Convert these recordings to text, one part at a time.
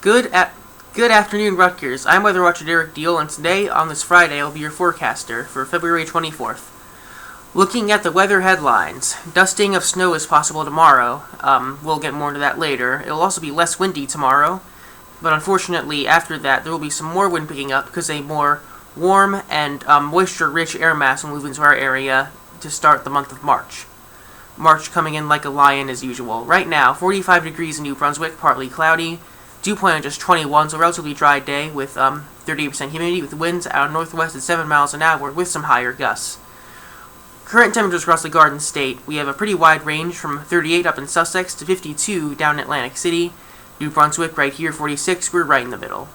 Good afternoon, Rutgers. I'm WeatherWatcher Derek Diehl, and today, on this Friday, I'll be your forecaster for February 24th. Looking at the weather headlines, dusting of snow is possible tomorrow. We'll get more into that later. It'll also be less windy tomorrow, but unfortunately, after that, there will be some more wind picking up because a more warm and moisture-rich air mass will move into our area to start the month of March. March coming in like a lion as usual. Right now, 45 degrees in New Brunswick, partly cloudy. Dew point on just 21, so a relatively dry day with 38% humidity, with winds out of northwest at 7 miles an hour with some higher gusts. Current temperatures across the Garden State, we have a pretty wide range from 38 up in Sussex to 52 down in Atlantic City. New Brunswick right here, 46, we're right in the middle.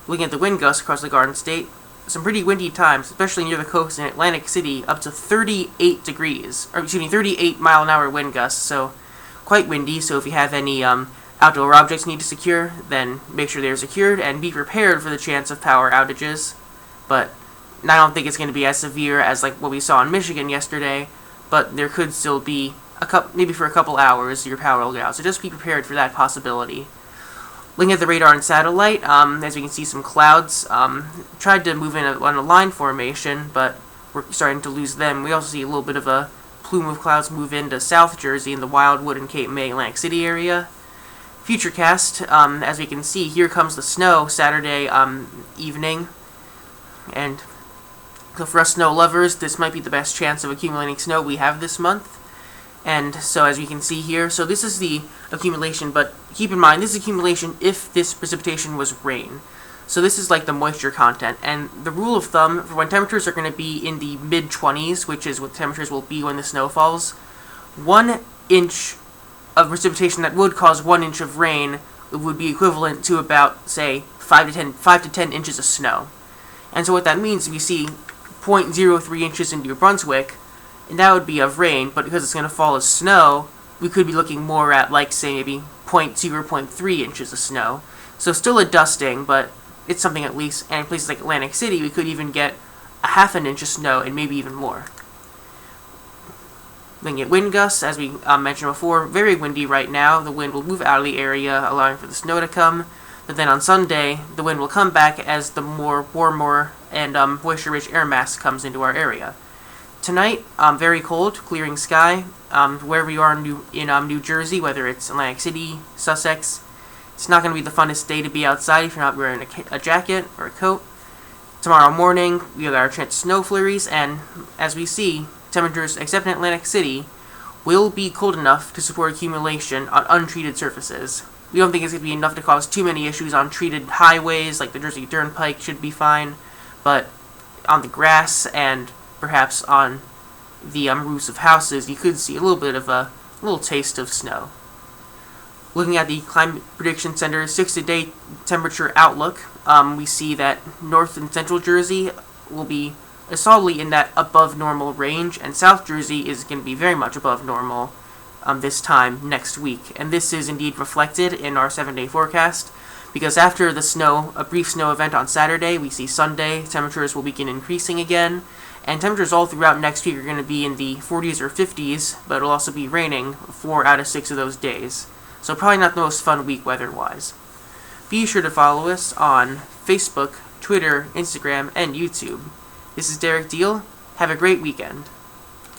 Looking at the wind gusts across the Garden State, some pretty windy times, especially near the coast in Atlantic City, up to 38 mile an hour wind gusts, so quite windy. So if you have any outdoor objects you need to secure, then make sure they're secured and be prepared for the chance of power outages. But I don't think it's going to be as severe as like what we saw in Michigan yesterday, but there could still be maybe for a couple hours your power will go out, so just be prepared for that possibility. Looking at the radar and satellite, as we can see, some clouds tried to move in on a line formation, but we're starting to lose them. We also see a little bit of a plume of clouds move into South Jersey in the Wildwood and Cape May, Atlantic City area. Futurecast, as we can see, here comes the snow Saturday evening, and so for us snow lovers, this might be the best chance of accumulating snow we have this month. And so as we can see here, so this is the accumulation, but keep in mind, this is accumulation if this precipitation was rain. So this is like the moisture content, and the rule of thumb for when temperatures are going to be in the mid-20s, which is what temperatures will be when the snow falls, 1 inch of precipitation that would cause 1 inch of rain would be equivalent to about, say, 5 to 10 inches of snow. And so what that means, we see 0.03 inches in New Brunswick, and that would be of rain, but because it's going to fall as snow, we could be looking more at, like, say, maybe 0.2 or 0.3 inches of snow. So still a dusting, but it's something at least, and in places like Atlantic City, we could even get a half an inch of snow, and maybe even more. Looking at wind gusts, as we mentioned before, very windy right now. The wind will move out of the area, allowing for the snow to come. But then on Sunday, the wind will come back as the more warmer and moisture-rich air mass comes into our area. Tonight, very cold, clearing sky. Wherever you are in New Jersey, whether it's Atlantic City, Sussex, it's not going to be the funnest day to be outside if you're not wearing a jacket or a coat. Tomorrow morning, we have our chance of snow flurries, and as we see, temperatures, except in Atlantic City, will be cold enough to support accumulation on untreated surfaces. We don't think it's going to be enough to cause too many issues on treated highways, like the Jersey Turnpike should be fine, but on the grass and perhaps on the roofs of houses, you could see a little bit of a little taste of snow. Looking at the Climate Prediction Center 6-day temperature outlook, we see that North and Central Jersey will be solidly in that above normal range, and South Jersey is going to be very much above normal this time next week. And this is indeed reflected in our 7-day forecast, because after the snow, a brief snow event on Saturday, we see Sunday temperatures will begin increasing again, and temperatures all throughout next week are going to be in the 40s or 50s, but it'll also be raining 4 out of 6 of those days. So probably not the most fun week weather-wise. Be sure to follow us on Facebook, Twitter, Instagram, and YouTube. This is Derek Diehl. Have a great weekend.